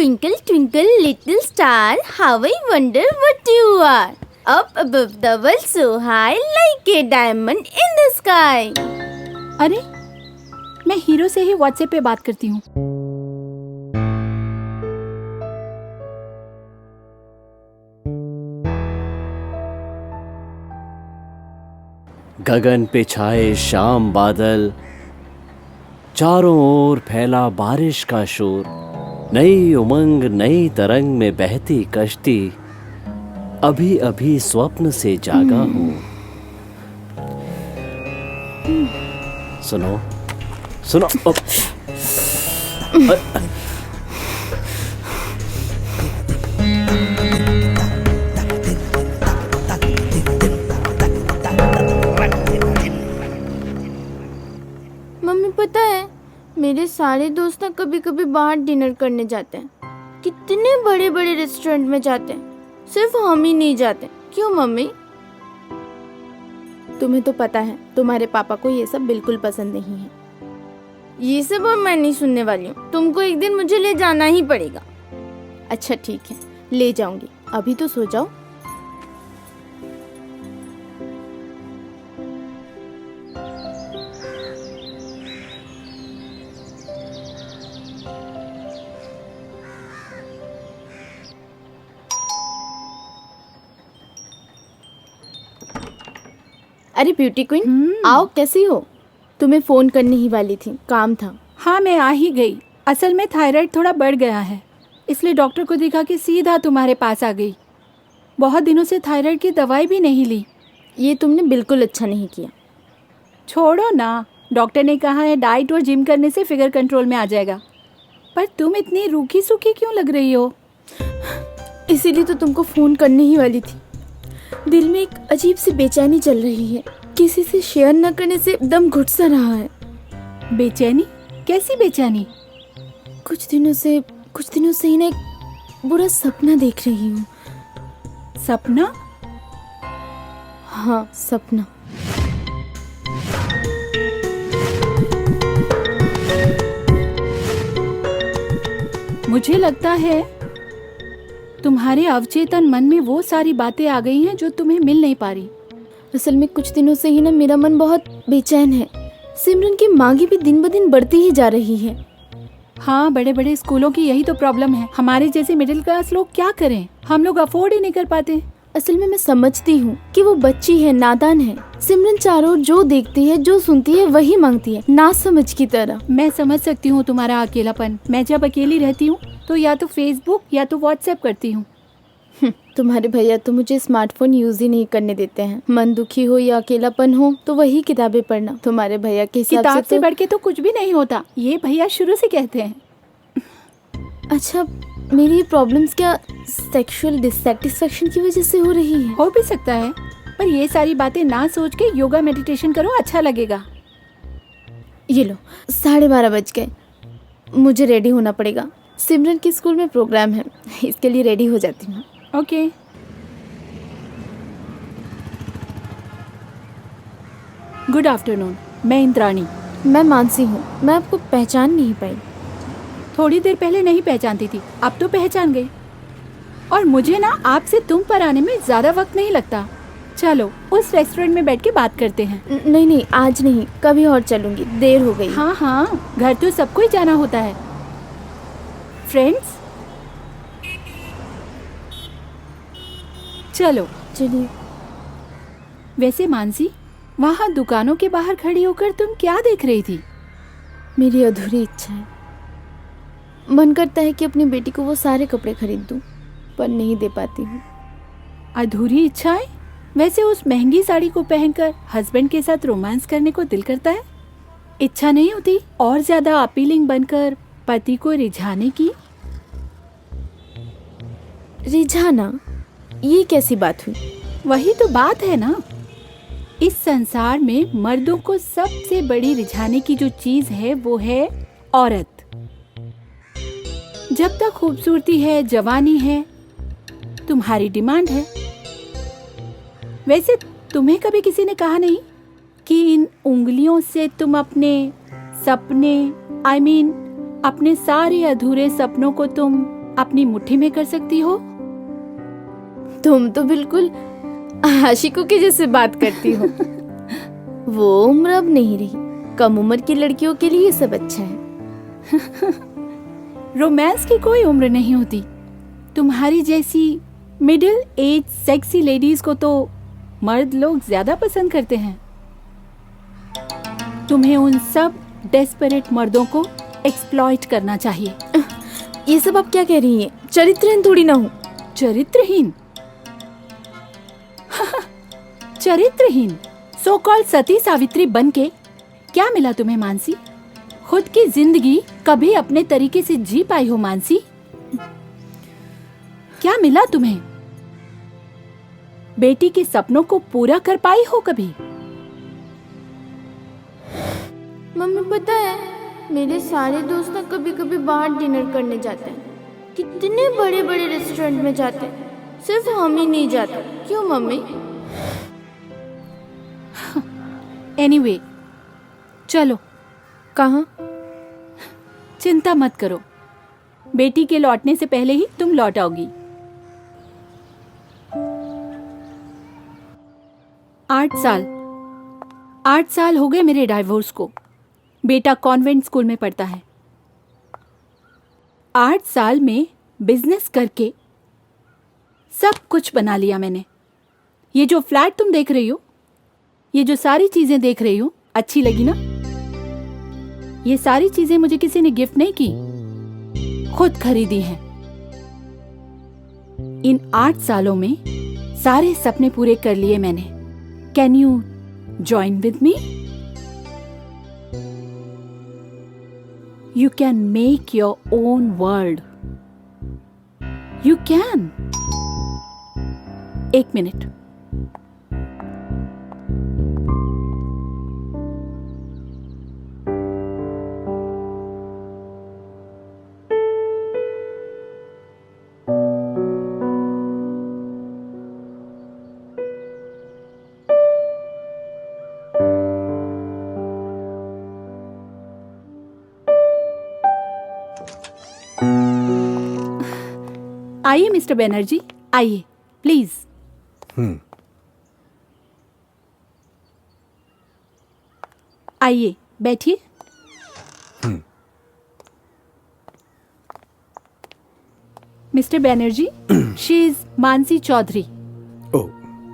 Twinkle, twinkle, little star, how I wonder what you are. Up above the world so high, like a diamond in the sky. अरे, मैं hero से ही WhatsApp पे बात करती हूँ। गगन पे छाए शाम बादल, चारों ओर फैला बारिश का शोर, नई उमंग नई तरंग में बहती कश्ती, अभी अभी स्वप्न से जागा हूँ। सुनो सुनो मम्मी पता है, मेरे सारे दोस्त ना कभी कभी बाहर डिनर करने जाते हैं। कितने बड़े बड़े रेस्टोरेंट में जाते हैं, सिर्फ हम ही नहीं जाते। क्यों मम्मी? तुम्हें तो पता है तुम्हारे पापा को ये सब बिल्कुल पसंद नहीं है। ये सब अब मैं नहीं सुनने वाली हूँ। तुमको एक दिन मुझे ले जाना ही पड़ेगा। अच्छा ठीक है, ले जाऊंगी। अभी तो सो जाओ। अरे ब्यूटी क्वीन, आओ। कैसी हो? तुम्हें फोन करने ही वाली थी, काम था। हाँ, मैं आ ही गई। असल में थायराइड थोड़ा बढ़ गया है, इसलिए डॉक्टर को दिखा के सीधा तुम्हारे पास आ गई। बहुत दिनों से थायराइड की दवाई भी नहीं ली। ये तुमने बिल्कुल अच्छा नहीं किया। छोड़ो ना, डॉक्टर ने कहा है डाइट और जिम करने से फिगर कंट्रोल में आ जाएगा। पर तुम इतनी रूखी सूखी क्यों लग रही हो? इसीलिए तो तुमको फोन करने ही वाली थी। दिल में एक अजीब सी बेचैनी चल रही है। किसी से शेयर न करने से दम घुट सा रहा है। बेचैनी? कैसी बेचैनी? कुछ दिनों से ही ना एक बुरा सपना देख रही हूँ। सपना? हाँ, सपना। मुझे लगता है तुम्हारे अवचेतन मन में वो सारी बातें आ गई हैं जो तुम्हें मिल नहीं पा रही। असल में कुछ दिनों से ही ना मेरा मन बहुत बेचैन है। सिमरन की मांगी भी दिन ब दिन बढ़ती ही जा रही है। हाँ, बड़े बड़े स्कूलों की यही तो प्रॉब्लम है। हमारे जैसे मिडिल क्लास लोग क्या करें? हम लोग अफोर्ड ही नहीं कर पाते। असल में मैं समझती हूँ कि वो बच्ची है, नादान है। सिमरन चारों ओर जो देखती है, जो सुनती है, वही मांगती है, ना समझ की तरह। मैं समझ सकती हूँ तुम्हारा अकेलापन। मैं जब अकेली रहती हूँ तो या तो फेसबुक या तो व्हाट्सएप करती हूँ। तुम्हारे भैया तो मुझे स्मार्टफोन यूज ही नहीं करने देते हैं। मन दुखी हो या अकेलापन हो तो वही किताबें पढ़ना। तुम्हारे भैया के हिसाब किताब से तो... बढ़ के तो कुछ भी नहीं होता, ये भैया शुरू से कहते हैं। अच्छा, मेरी ये प्रॉब्लम्स क्या सेक्सुअल डिससैटिस्फैक्शन की वजह से हो रही है? हो भी सकता है, पर ये सारी बातें ना सोच के योगा मेडिटेशन करो, अच्छा लगेगा। ये लो, 12:30 बज गए। मुझे रेडी होना पड़ेगा। सिमरन के स्कूल में प्रोग्राम है, इसके लिए रेडी हो जाती हूँ। ओके। गुड आफ्टरनून, मैं इंद्राणी। मैं मानसी हूँ। मैं आपको पहचान नहीं पाई। थोड़ी देर पहले नहीं पहचानती थी, अब तो पहचान गई। और मुझे ना आपसे तुम पर आने में ज्यादा वक्त नहीं लगता। चलो उस रेस्टोरेंट में बैठ के बात करते हैं। नहीं, आज नहीं, कभी और चलूंगी। देर हो गई। हाँ हाँ, घर तो सबको ही जाना होता है। फ्रेंड्स, चलो। चलिए। वैसे मानसी, वहाँ दुकानों के बाहर खड़ी होकर तुम क्या देख रही थी? मेरी अधूरी इच्छा है। मन करता है कि अपनी बेटी को वो सारे कपड़े खरीद दूं, पर नहीं दे पाती हूँ। अधूरी इच्छाएं? वैसे उस महंगी साड़ी को पहनकर हस्बैंड के साथ रोमांस करने को दिल करता है। इच्छा नहीं होती और ज्यादा अपीलिंग बनकर पति को रिझाने की? रिझाना? ये कैसी बात हुई? वही तो बात है ना। इस संसार में मर्दों को सबसे बड़ी रिझाने की जो चीज है वो है औरत। जब तक खूबसूरती है, जवानी है, तुम्हारी डिमांड है। वैसे तुम्हें कभी किसी ने कहा नहीं कि इन उंगलियों से तुम अपने सपने, अपने सारे अधूरे सपनों को तुम अपनी मुट्ठी में कर सकती हो? तुम तो बिल्कुल आशिकों के जैसे बात करती हो। वो उम्र अब नहीं रही, कम उम्र की लड़कियों के लिए ये सब अच्छा है। रोमांस की कोई उम्र नहीं होती। तुम्हारी जैसी मिडिल एज सेक्सी लेडीज को तो मर्द लोग ज्यादा पसंद करते हैं। तुम्हें उन सब डेस्परेट मर्दों को एक्सप्लॉइट करना चाहिए। ये सब आप क्या कह रही हैं? चरित्रहीन थोड़ी ना हूँ। चरित्रहीन? चरित्रहीन? सो कॉल्ड सती सावित्री बनके क्या मिला तुम्हें मानसी? खुद की जिंदगी कभी अपने तरीके से जी पाई हो मानसी? क्या मिला तुम्हें? बेटी के सपनों को पूरा कर पाई हो कभी? मम्मी पता है, मेरे सारे दोस्त ना कभी कभी बाहर डिनर करने जाते हैं। कितने बड़े बड़े रेस्टोरेंट में जाते हैं, सिर्फ हम ही नहीं जाते। क्यों मम्मी? एनीवे, चलो। कहाँ? चिंता मत करो, बेटी के लौटने से पहले ही तुम लौट आओगी। 8 साल हो गए मेरे डाइवोर्स को। बेटा कॉन्वेंट स्कूल में पढ़ता है। 8 साल में बिजनेस करके सब कुछ बना लिया मैंने। ये जो फ्लैट तुम देख रही हो, ये जो सारी चीजें देख रही हो, अच्छी लगी ना? ये सारी चीजें मुझे किसी ने गिफ्ट नहीं की, खुद खरीदी हैं। इन 8 सालों में सारे सपने पूरे कर लिए मैंने। Can you join with me? You can make your own world. You can. 1 मिनट। आइए मिस्टर बनर्जी, आइए प्लीज। आइए बैठिए। Mister Banerjee, she is Mansi Chaudhary. Oh,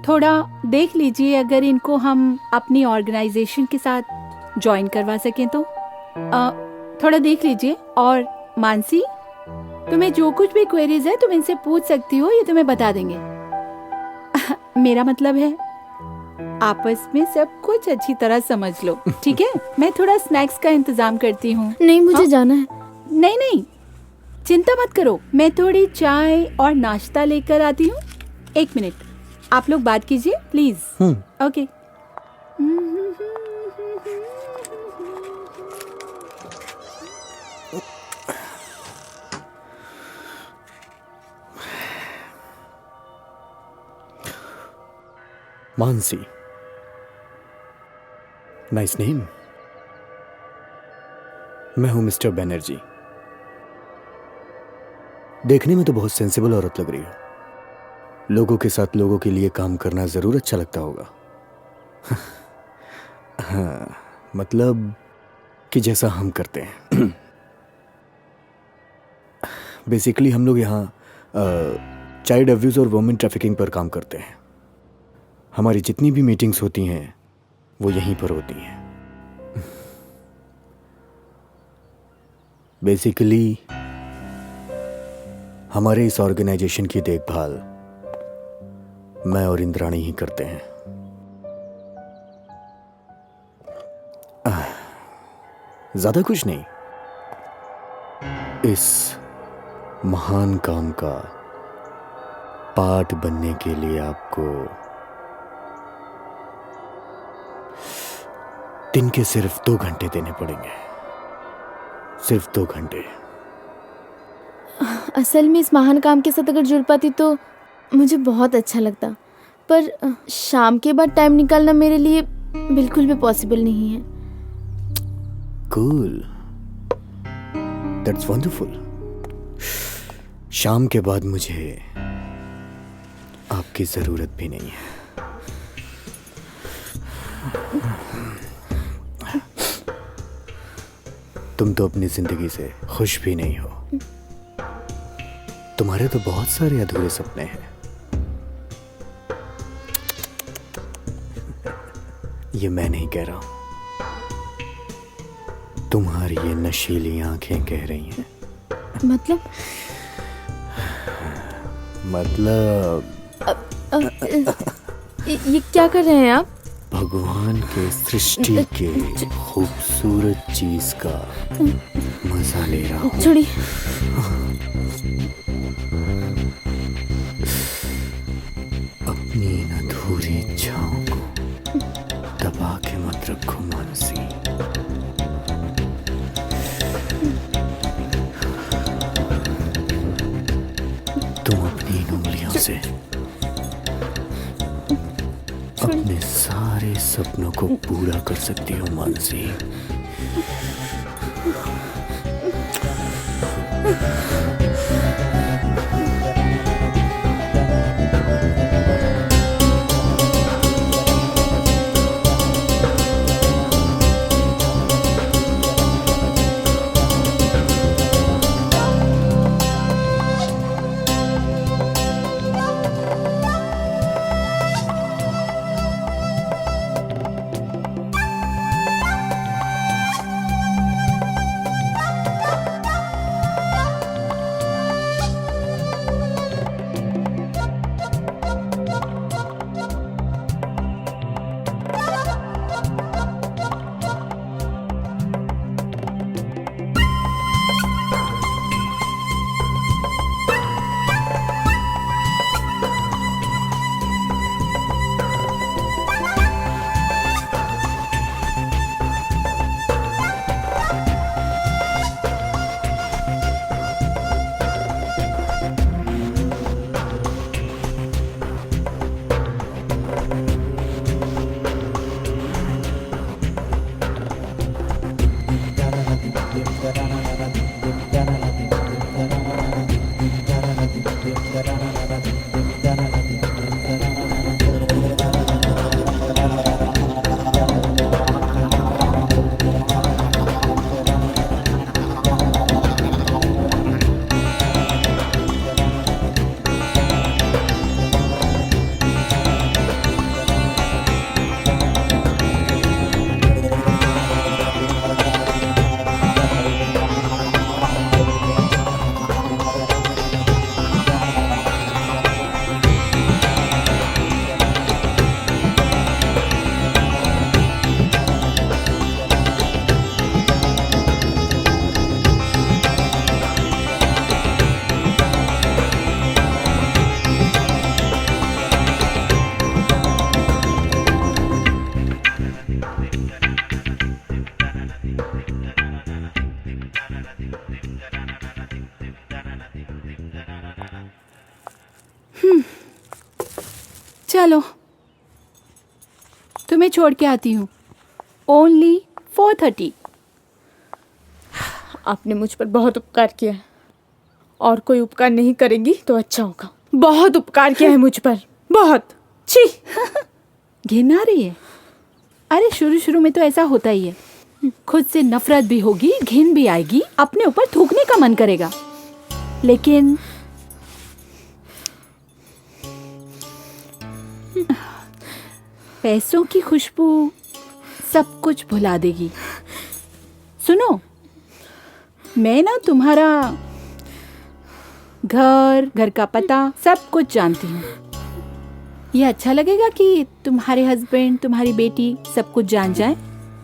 थोड़ा देख लीजिए अगर इनको हम अपनी ऑर्गेनाइजेशन के साथ ज्वाइन करवा सकें तो। थोड़ा देख लीजिए। और मानसी, तुम्हें जो कुछ भी क्वेरीज है तुम इनसे पूछ सकती हो, ये तुम्हें बता देंगे। मेरा मतलब है आपस में सब कुछ अच्छी तरह समझ लो, ठीक है? मैं थोड़ा स्नैक्स का इंतजाम करती हूँ। नहीं, मुझे जाना है। नहीं नहीं, चिंता मत करो, मैं थोड़ी चाय और नाश्ता लेकर आती हूँ। 1 मिनट, आप लोग बात कीजिए please. Okay. Mansi, nice name. मैं हूं मिस्टर बनर्जी। देखने में तो बहुत सेंसिबल औरत लग रही हो। लोगों के साथ लोगों के लिए काम करना जरूर अच्छा लगता होगा। हाँ, मतलब कि जैसा हम करते हैं। बेसिकली हम लोग यहाँ चाइल्ड अब्यूज और वुमेन ट्रैफिकिंग पर काम करते हैं। हमारी जितनी भी मीटिंग्स होती हैं वो यहीं पर होती हैं। बेसिकली हमारे इस ऑर्गेनाइजेशन की देखभाल मैं और इंद्राणी ही करते हैं। ज्यादा कुछ नहीं, इस महान काम का पार्ट बनने के लिए आपको दिन के सिर्फ 2 घंटे देने पड़ेंगे। सिर्फ 2 घंटे। असल में इस महान काम के साथ अगर जुड़ पाती तो मुझे बहुत अच्छा लगता, पर शाम के बाद टाइम निकालना मेरे लिए बिल्कुल भी पॉसिबल नहीं है। Cool, that's wonderful. शाम के बाद मुझे आपकी जरूरत भी नहीं है। तुम तो अपनी जिंदगी से खुश भी नहीं हो। तुम्हारे तो बहुत सारे अधूरे सपने हैं। ये मैं नहीं कह रहा हूं, तुम्हारी ये नशीली आंखें कह रही हैं। मतलब ये क्या कर रहे हैं आप? भगवान के सृष्टि के खूबसूरत चीज का मजा ले रहा हूं। छोड़िए। अपनी इन अधूरी इच्छाओं को दबा के मत रखो मानसी। तुम अपनी इन उंगलियों से अपने सारे सपनों को पूरा कर सकती हो मानसी। चलो तुम्हें छोड़ के आती हूँ। ओनली 4:30। आपने मुझ पर बहुत उपकार किया है, और कोई उपकार नहीं करेंगी तो अच्छा होगा। बहुत उपकार किया है मुझ पर, बहुत। छी। घिन आ रही है? अरे शुरू शुरू में तो ऐसा होता ही है। खुद से नफरत भी होगी, घिन भी आएगी, अपने ऊपर थूकने का मन करेगा, लेकिन पैसों की खुशबू सब कुछ भुला देगी। सुनो, मैं ना तुम्हारा घर का पता सब कुछ जानती हूँ। ये अच्छा लगेगा कि तुम्हारे हस्बैंड, तुम्हारी बेटी सब कुछ जान जाए,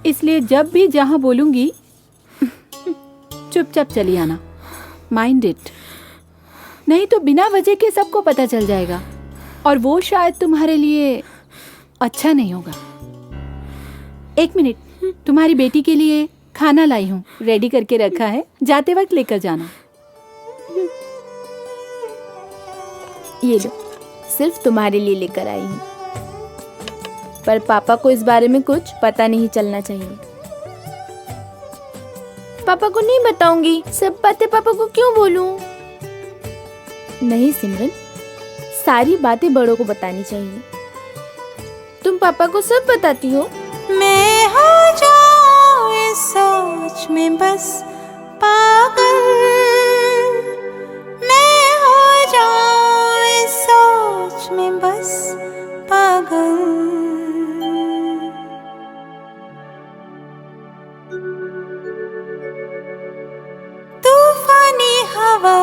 इसलिए जब भी जहाँ बोलूँगी चुपचाप चली आना। माइंड इट, नहीं तो बिना वजह के सबको पता चल जाएगा, और वो शायद तुम्हारे लिए अच्छा नहीं होगा। 1 मिनट, तुम्हारी बेटी के लिए खाना लाई हूँ, रेडी करके रखा है, जाते वक्त लेकर जाना। ये लो, सिर्फ तुम्हारे लिए लेकर आई हूँ, पर पापा को इस बारे में कुछ पता नहीं चलना चाहिए। पापा को नहीं बताऊंगी, सब बातें पापा को क्यों बोलूं? नहीं सिमरन, सारी बातें बड़ों को बतानी चाहिए। तुम पापा को सब बताती हो। मैं हो जाऊं इस सोच में बस पागल, मैं हो जाऊं इस सोच में बस पागल। तूफानी हवा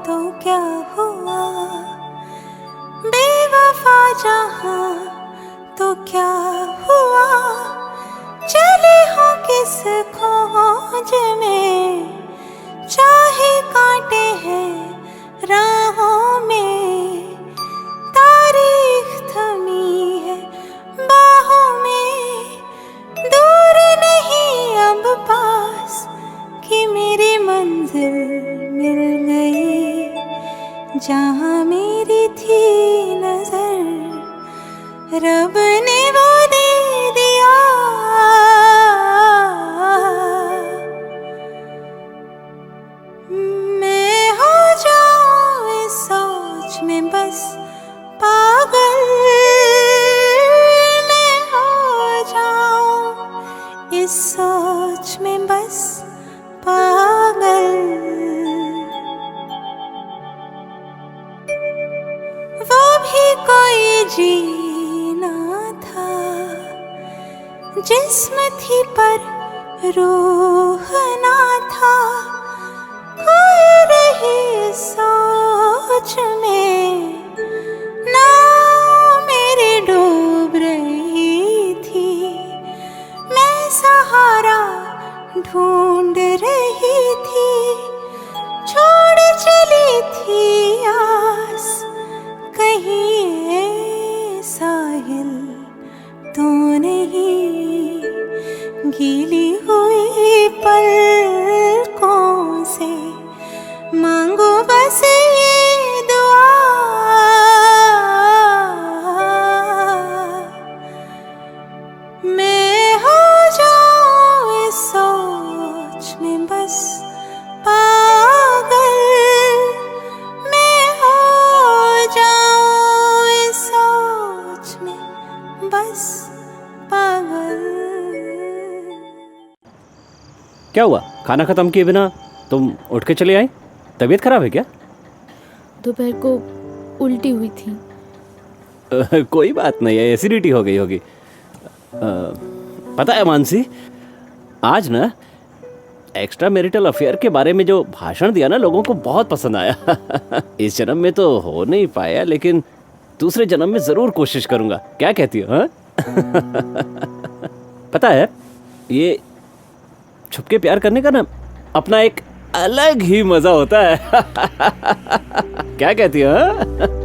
तो क्या हुआ, बेवफा जहां तो क्या हुआ, चले हो किस खोज में, चाहे कांटे हैं राहों में, तारीख थमी है बाहों में, दूर नहीं अब पास कि मेरी मंजिल मिल गई, जहां मेरी थी नजर रब ने वो दे दिया। मैं हो जाऊं इस सोच में बस पागल, मैं हो जाऊं इस सोच में बस पागल। वो भी कोई जीना था, जिस्म थी पर रूह ना था, कोई रही सोच में, नाव मेरी डूब रही थी, मैं सहारा ढूंढ रही थी, छोड़ चली थी आस कहीं ये साहिल तो नहीं, गीली हुई पलकों से मांगो बस ये दुआ, मैं हो जाऊं इस सोच में बस पागल, मैं हो जाऊं इस सोच में बस पागल। क्या हुआ? खाना खत्म किए बिना तुम उठ के चले आई? तबीयत खराब है क्या? दोपहर को उल्टी हुई थी। कोई बात नहीं है, एसिडिटी हो गई होगी। पता है मानसी, आज ना एक्स्ट्रा मैरिटल अफेयर के बारे में जो भाषण दिया ना, लोगों को बहुत पसंद आया। इस जन्म में तो हो नहीं पाया, लेकिन दूसरे जन्म में जरूर कोशिश करूंगा। क्या कहती हो? हाँ? पता है, ये छुपके प्यार करने का ना अपना एक अलग ही मजा होता है। क्या कहती हो? हाँ?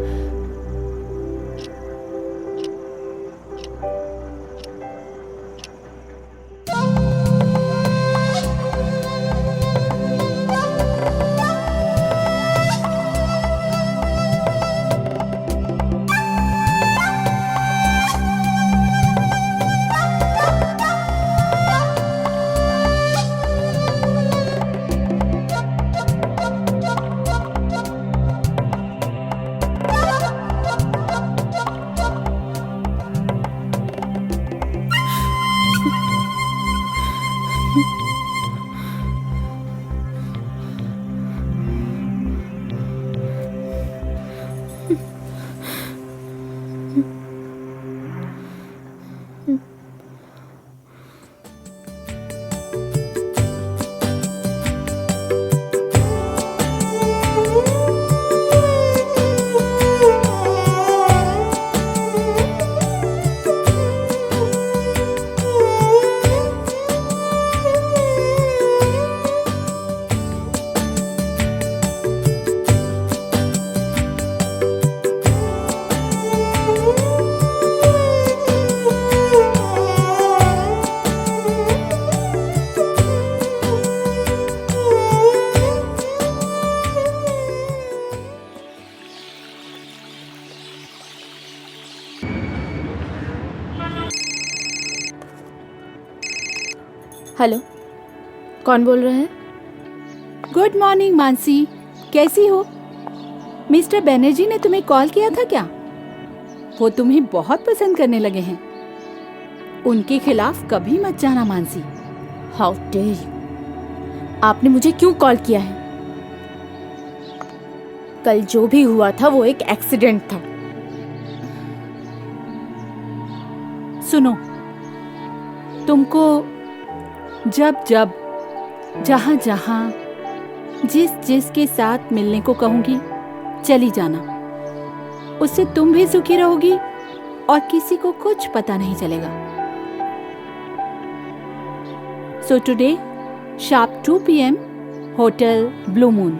हेलो, कौन बोल रहे हैं? गुड मॉर्निंग मानसी, कैसी हो? मिस्टर बैनर्जी ने तुम्हें कॉल किया था क्या? वो तुम्हें बहुत पसंद करने लगे हैं। उनके खिलाफ कभी मत जाना मानसी। How dare you! आपने मुझे क्यों कॉल किया है? कल जो भी हुआ था वो एक एक्सीडेंट था। सुनो, तुमको जब जब जहां जहां जिस जिस के साथ मिलने को कहूंगी चली जाना। उससे तुम भी सुखी रहोगी और किसी को कुछ पता नहीं चलेगा। So today sharp 2 PM hotel blue moon.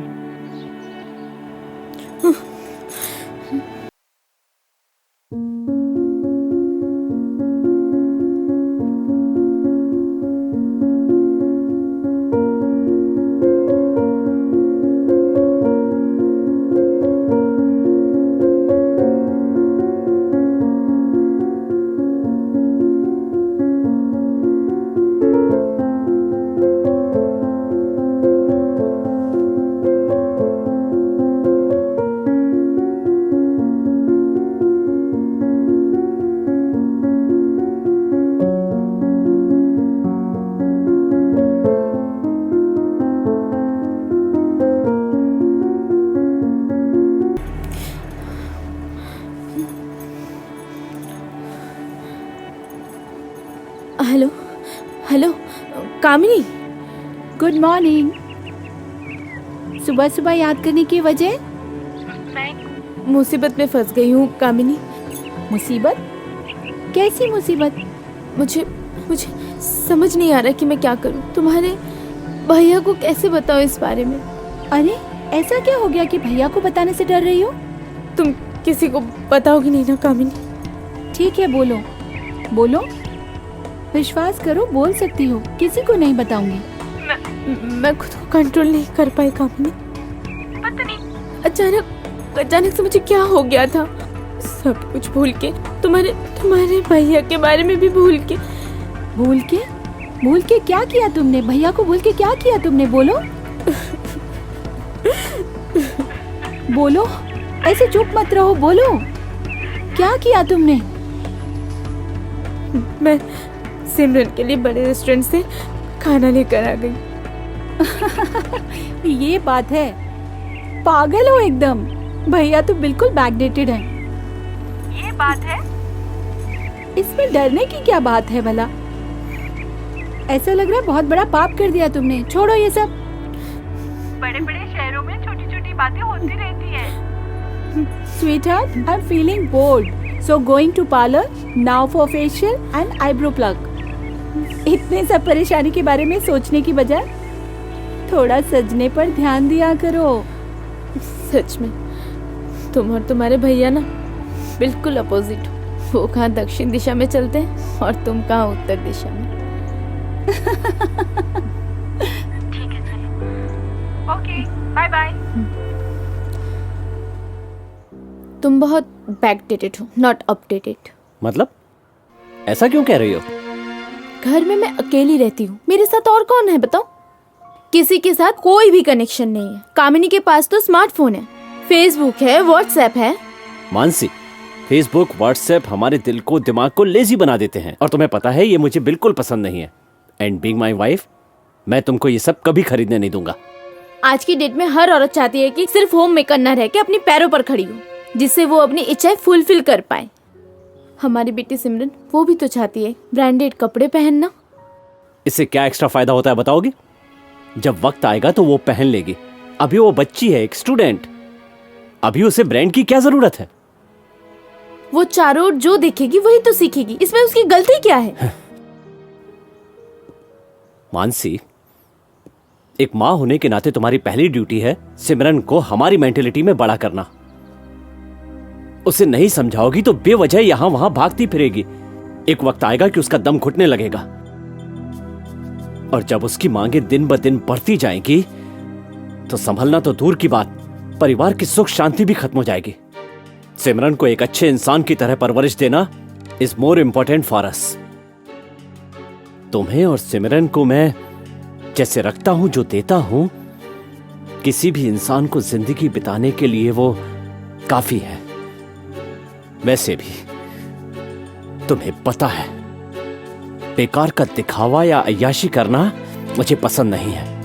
Hello hello Kamini, good morning. सुबह सुबह याद करने की वजह? मुसीबत में फंस गई हूँ कामिनी। मुसीबत? कैसी मुसीबत? मुझे मुझे समझ नहीं आ रहा कि मैं क्या करूँ। तुम्हारे भैया को कैसे बताऊँ इस बारे में? अरे ऐसा क्या हो गया कि भैया को बताने से डर रही हो? तुम किसी को बताओगी नहीं ना कामिनी? ठीक है, बोलो बोलो, विश्वास करो, बोल सकती हो, किसी को नहीं बताऊंगी। मैं खुद को कंट्रोल नहीं कर पाई कामिनी। पता नहीं अचानक से मुझे क्या हो गया था। सब कुछ भूल के तुम्हारे भैया के बारे में भी भूल के क्या किया तुमने? भैया को भूल के क्या किया तुमने? बोलो बोलो, ऐसे चुप मत रहो, बोलो क्या किया तुमने? मैं सिमरन के लिए बड़े रेस्टोरेंट से खाना लेकर आ गई। ये बात है? पागल हो एकदम। भैया तो बिल्कुल बैकडेटेड है। ये बात है? इसमें डरने की क्या बात है भला? ऐसा लग रहा है बहुत बड़ा पाप कर दिया तुमने। छोड़ो ये सब। बड़े बड़े शहरों में छोटी छोटी बातें होती रहती है। Sweetheart, I am feeling board, so going to parlor now for facial and eyebrow plug। इतने सब परेशानी के बारे में सोचने की बजाय थोड़ा सजने पर ध्यान दिया करो। सच में तुम और तुम्हारे भैया ना बिल्कुल अपोजिट हो। वो कहाँ दक्षिण दिशा में चलते हैं और तुम कहाँ उत्तर दिशा में। ठीक है, चलो, ओके, बाय बाय। तुम बहुत बैकडेटेड हो, नॉट अपडेटेड। मतलब ऐसा क्यों कह रही हो? घर में मैं अकेली रहती हूँ, मेरे साथ और कौन है बताओ? किसी के साथ कोई भी कनेक्शन नहीं है। कामिनी के पास तो स्मार्टफोन है, फेसबुक है, व्हाट्सएप है। मानसी, फेसबुक व्हाट्सएप हमारे दिल को दिमाग को लेजी बना देते हैं और तुम्हें पता है ये मुझे बिल्कुल पसंद नहीं है। एंड बीइंग माय वाइफ, मैं तुमको ये सब कभी खरीदने नहीं दूंगा। आज की डेट में हर औरत चाहती है कि सिर्फ होम मेकर न रह के अपने पैरों पर खड़ी हो, जिससे वो अपनी इच्छाएं फुलफिल कर पाए। हमारी बेटी सिमरन वो भी तो चाहती है ब्रांडेड कपड़े पहनना। इससे क्या एक्स्ट्रा फायदा होता है बताओगी? जब वक्त आएगा तो वो पहन लेगी। अभी वो बच्ची है, एक स्टूडेंट। अभी उसे ब्रांड की क्या जरूरत है? वो चारों ओर जो देखेगी वही तो सीखेगी, इसमें उसकी गलती क्या है? मानसी, एक माँ होने के नाते तुम्हारी पहली ड्यूटी है सिमरन को हमारी मेंटेलिटी में बड़ा करना। उसे नहीं समझाओगी तो बेवजह यहां वहां भागती फिरेगी। एक वक्त आएगा कि उसका दम घुटने लगेगा और जब उसकी मांगे दिन ब दिन बढ़ती जाएंगी तो संभलना तो दूर की बात, परिवार की सुख शांति भी खत्म हो जाएगी। सिमरन को एक अच्छे इंसान की तरह परवरिश देना is more important for us. तुम्हें और सिमरन को मैं जैसे रखता हूं, जो देता हूं, किसी भी इंसान को जिंदगी बिताने के लिए वो काफी है। वैसे भी तुम्हें पता है, बेकार का दिखावा या अय्याशी करना मुझे पसंद नहीं है।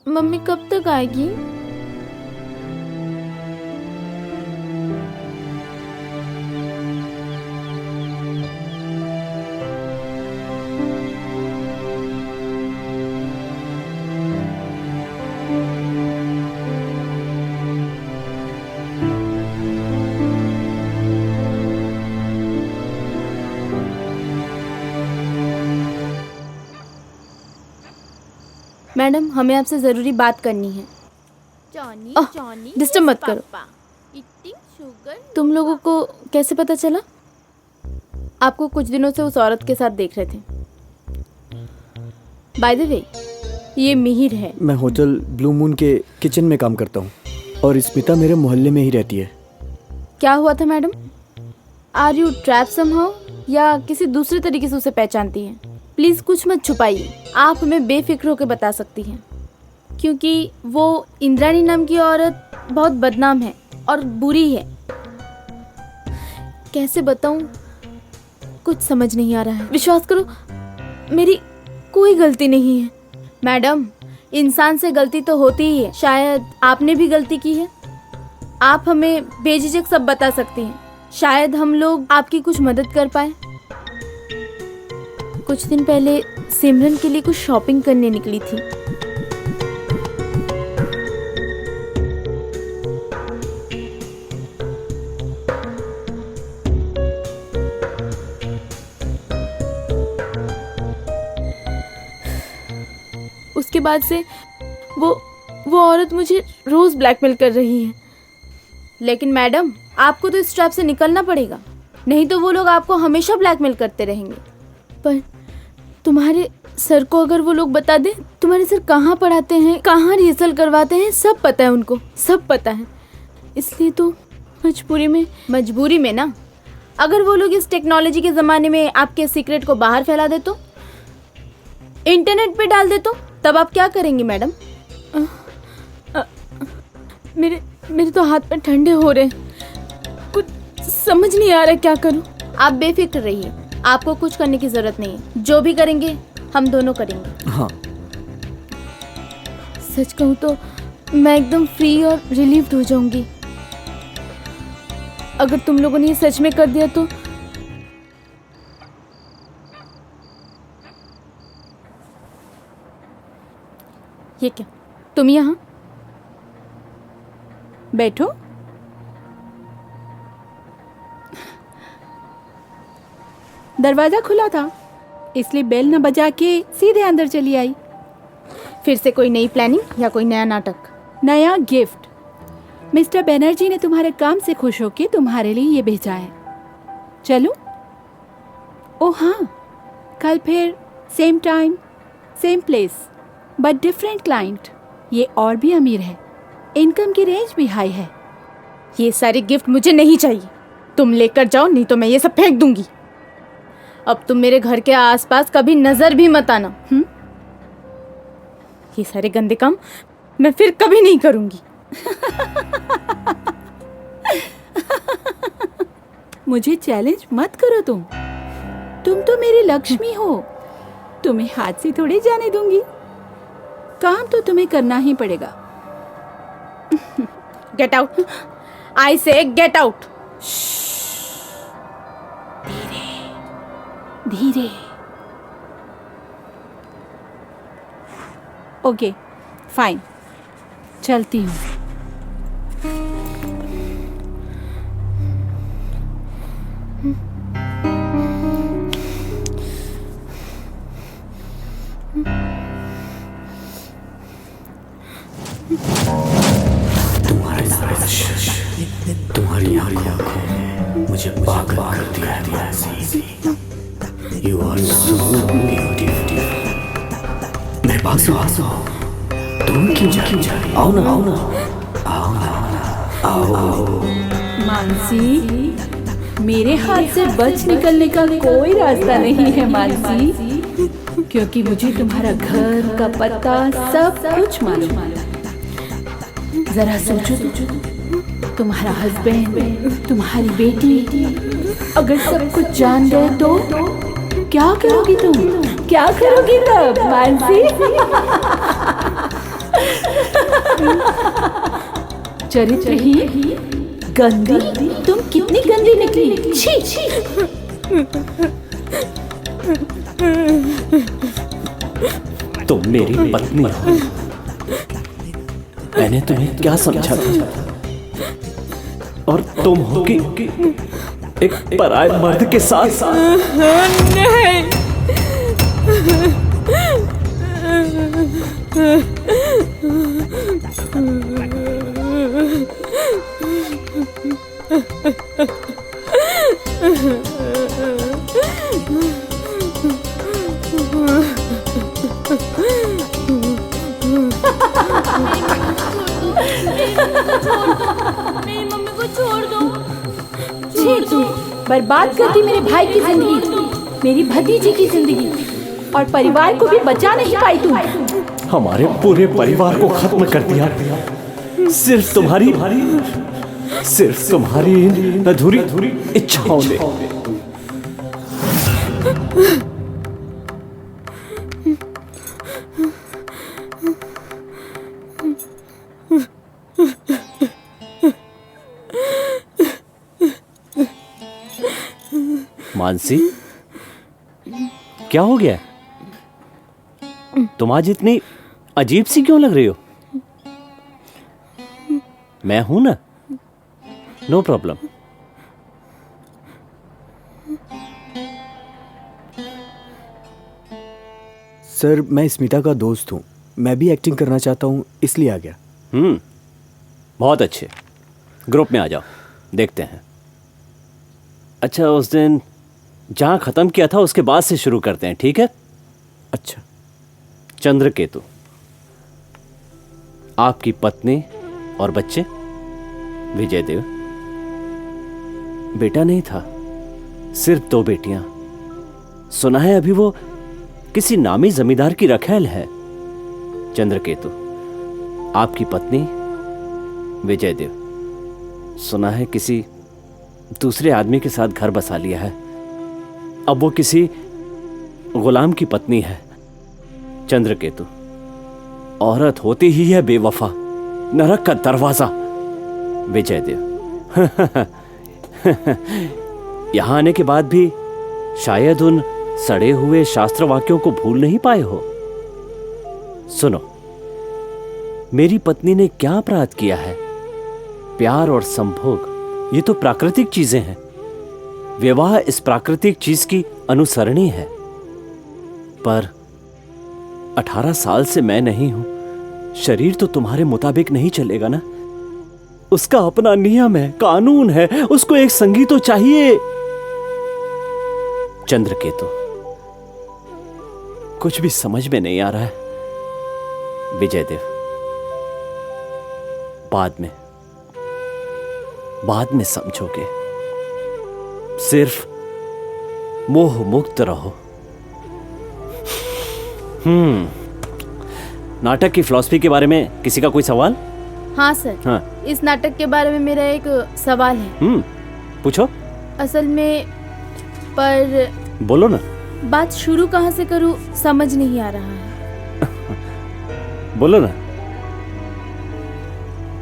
मम्मी कब तक आएगी? मैडम, हमें आपसे ज़रूरी बात करनी है। डिस्टर्ब मत करो। तुम लोगों को कैसे पता चला? आपको कुछ दिनों से उस औरत के साथ देख रहे थे। बाय द वे, ये मिहिर है। मैं होटल ब्लू मून के किचन में काम करता हूँ और स्मिता मेरे मोहल्ले में ही रहती है। क्या हुआ था madam? Are you trap somehow या किसी दूसरे तरीके से उसे पहचानती हैं? प्लीज़ कुछ मत छुपाइए, आप हमें बेफिक्र होकर बता सकती हैं, क्योंकि वो इंद्राणी नाम की औरत बहुत बदनाम है और बुरी है। कैसे बताऊं, कुछ समझ नहीं आ रहा है। विश्वास करो, मेरी कोई गलती नहीं है। मैडम, इंसान से गलती तो होती ही है, शायद आपने भी गलती की है। आप हमें बेझिझक सब बता सकती हैं, शायद हम लोग आपकी कुछ मदद कर पाए। कुछ दिन पहले सिमरन के लिए कुछ शॉपिंग करने निकली थी। उसके बाद से वो औरत मुझे रोज ब्लैकमेल कर रही है। लेकिन मैडम, आपको तो इस ट्रैप से निकलना पड़ेगा, नहीं तो वो लोग आपको हमेशा ब्लैकमेल करते रहेंगे। पर तुम्हारे सर को अगर वो लोग बता दें, तुम्हारे सर कहाँ पढ़ाते हैं, कहाँ रिहर्सल करवाते हैं, सब पता है उनको, सब पता है। इसलिए तो मजबूरी में ना, अगर वो लोग इस टेक्नोलॉजी के ज़माने में आपके सीक्रेट को बाहर फैला दे तो, इंटरनेट पे डाल दे तो, तब आप क्या करेंगी मैडम? मेरे तो हाथ पैर ठंडे हो रहे हैं, कुछ समझ नहीं आ रहा क्या करूं। आप बेफिक्र रहिए, आपको कुछ करने की जरूरत नहीं है। जो भी करेंगे हम दोनों करेंगे। हाँ। सच कहूँ तो मैं एकदम फ्री और रिलीव्ड हो जाऊंगी। अगर तुम लोगों ने ये सच में कर दिया तो ये क्या, तुम यहाँ? बैठो। दरवाजा खुला था, इसलिए बेल न बजा के सीधे अंदर चली आई। फिर से कोई नई प्लानिंग या कोई नया नाटक? नया गिफ्ट। मिस्टर बनर्जी ने तुम्हारे काम से खुश होकर तुम्हारे लिए ये भेजा है। चलूं? ओह हाँ, कल फिर same time same place but different client. ये और भी अमीर है, इनकम की रेंज भी हाई है। ये सारे गिफ्ट मुझे नहीं चाहिए, तुम लेकर जाओ, नहीं तो मैं ये सब फेंक दूंगी। अब तुम मेरे घर के आसपास कभी नजर भी मत आना। ये सारे गंदे काम मैं फिर कभी नहीं करूंगी। मुझे चैलेंज मत करो तुम तो मेरी लक्ष्मी हो, तुम्हें हाथ से थोड़ी जाने दूंगी। काम तो तुम्हें करना ही पड़ेगा। गेट आउट, आई से गेट आउट। धीरे। ओके फाइन, चलती हूँ। तुम्हारी आंखें मुझे पागल कर दिया है। You are so beautiful। मेरे पास आओ। तुम क्यों जा रही? आओ ना। मानसी, मेरे हाथ से बच निकलने का कोई रास्ता नहीं है मानसी, क्योंकि मुझे तुम्हारा घर का पता सब कुछ मालूम है। जरा सोचो, तुम्हारा हस्बैंड, तुम्हारी बेटी अगर सब कुछ जान गए तो क्या करोगी तुम? क्या करोगी तब मानसी? चरित्रहीन, गंदी, तुम कितनी गंदी निकली। छी छी। तुम मेरी पत्नी हो, मैंने तुम्हें क्या समझा था, और तुम हो कि एक पराये मर्द के साथ। मेरी मम्मी को छोड़ दो। छी, बर्बाद करती मेरे भाई की जिंदगी, मेरी भतीजी की जिंदगी, और परिवार को भी बचा नहीं पाई तुम। हमारे पूरे परिवार को खत्म कर दिया, सिर्फ तुम्हारी इन अधूरी इच्छाओं ने। मानसी, क्या हो गया? तुम आज इतनी अजीब सी क्यों लग रही हो? मैं हूं ना, नो प्रॉब्लम। सर, मैं स्मिता का दोस्त हूँ, मैं भी एक्टिंग करना चाहता हूँ, इसलिए आ गया। बहुत अच्छे, ग्रुप में आ जाओ, देखते हैं। अच्छा, उस दिन जहां खत्म किया था उसके बाद से शुरू करते हैं, ठीक है? अच्छा। चंद्रकेतु, आपकी पत्नी और बच्चे? विजयदेव, बेटा नहीं था, सिर्फ 2 बेटियां। सुना है अभी वो किसी नामी जमींदार की रखैल है। चंद्रकेतु, आपकी पत्नी? विजयदेव, सुना है किसी दूसरे आदमी के साथ घर बसा लिया है, अब वो किसी गुलाम की पत्नी है। चंद्रकेतु, औरत होती ही है बेवफा, नरक का दरवाजा। विजयदेव, यहां आने के बाद भी शायद उन सड़े हुए शास्त्र वाक्यों को भूल नहीं पाए हो। सुनो, मेरी पत्नी ने क्या अपराध किया है? प्यार और संभोग ये तो प्राकृतिक चीजें हैं। विवाह इस प्राकृतिक चीज की अनुसरणी है, पर 18 साल से मैं नहीं हूं। शरीर तो तुम्हारे मुताबिक नहीं चलेगा ना, उसका अपना नियम है, कानून है, उसको एक संगी तो चाहिए। चंद्रकेतु, कुछ भी समझ में नहीं आ रहा है। विजयदेव, बाद में समझोगे, सिर्फ मोह मुक्त रहो। नाटक की फिलॉसफी के बारे में किसी का कोई सवाल? हाँ सर। हाँ, इस नाटक के बारे में मेरा एक सवाल है। पूछो। असल में, पर बोलो ना। बात शुरू कहाँ से करूँ समझ नहीं आ रहा है। बोलो ना।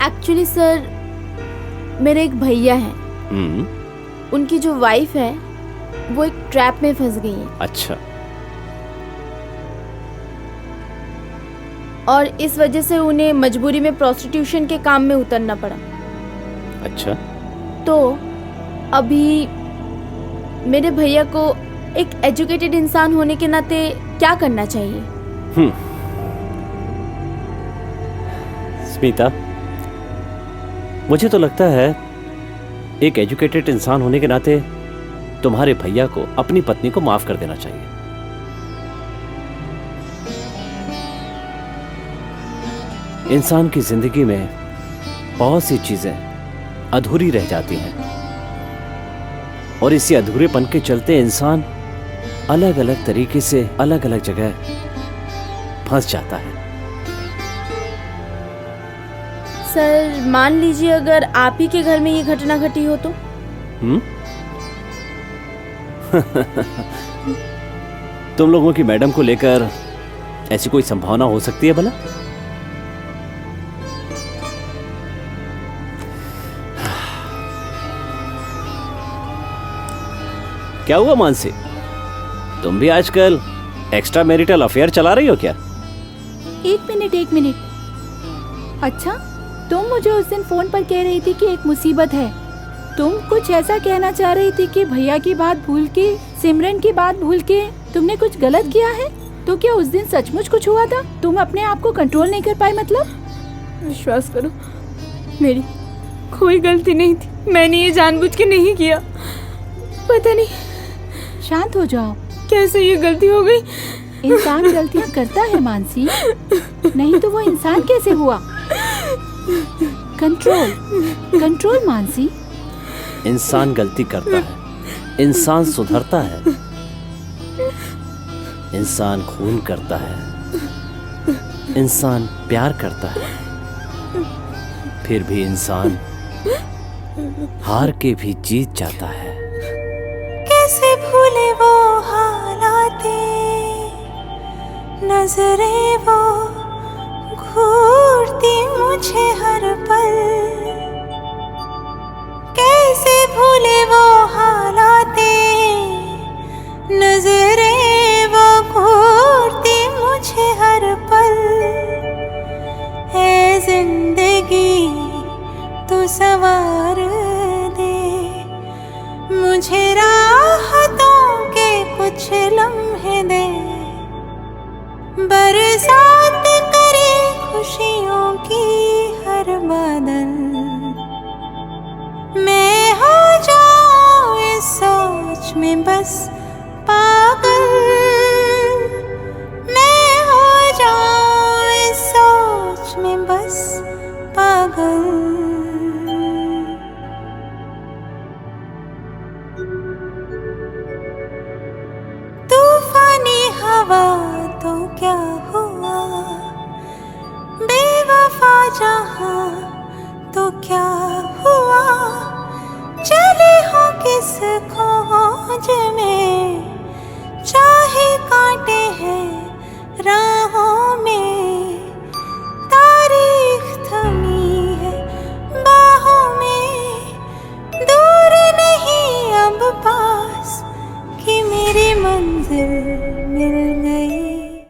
एक्चुअली सर, मेरे एक भैया हैं, उनकी जो वाइफ है वो एक ट्रैप में फंस गई है। अच्छा। और इस वजह से उन्हें मजबूरी में प्रोस्टिट्यूशन के काम में उतरना पड़ा। अच्छा। तो अभी मेरे भैया को एक एजुकेटेड इंसान होने के नाते क्या करना चाहिए? स्मिता, मुझे तो लगता है एक एजुकेटेड इंसान होने के नाते तुम्हारे भैया को अपनी पत्नी को माफ कर देना चाहिए। इंसान की जिंदगी में बहुत सी चीजें अधूरी रह जाती हैं। और इसी अधूरेपन के चलते इंसान अलग अलग तरीके से अलग अलग जगह फंस जाता है। सर मान लीजिए अगर आप ही के घर में ये घटना घटी हो तो? तुम लोगों की मैडम को लेकर ऐसी कोई संभावना हो सकती है भला? क्या हुआ मानसी, तुम भी आजकल एक्स्ट्रा मैरिटल अफेयर चला रही हो क्या? एक मिनट। अच्छा, तुम मुझे उस दिन फोन पर कह रही थी कि एक मुसीबत है। तुम कुछ ऐसा कहना चाह रही थी कि भैया की बात भूल के, सिमरन की बात भूल के तुमने कुछ गलत किया है। तो क्या उस दिन सचमुच कुछ हुआ था? तुम अपने आप को कंट्रोल नहीं कर पाए मतलब? विश्वास करो, मेरी कोई गलती नहीं थी। मैंने ये जानबूझ के नहीं किया। पता नहीं, शांत हो जाओ। कैसे ये गलती हो गई। इंसान गलतियाँ करता है मानसी, नहीं तो वो इंसान कैसे हुआ? कंट्रोल मानसी। इंसान गलती करता है, इंसान सुधरता है, इंसान खून करता है, इंसान प्यार करता है, फिर भी इंसान हार के भी जीत जाता है। कैसे भूले वो हालाते, नजरें वो घूरती मुझे हर पल। कैसे भूले वो हालाते, नजरें वो घूरती मुझे हर पल। है जिंदगी तू सवार दे मुझे, राहतों के कुछ लम्हे दे। बरसात करे खुशियों की हर बादल। मैं हो जाऊं इस सोच में बस पागल। मैं हो जाऊं इस सोच में बस पागल। तूफानी हवा तो क्या हुआ, बेवफा जहां तो क्या हुआ। चले हो किस खोज में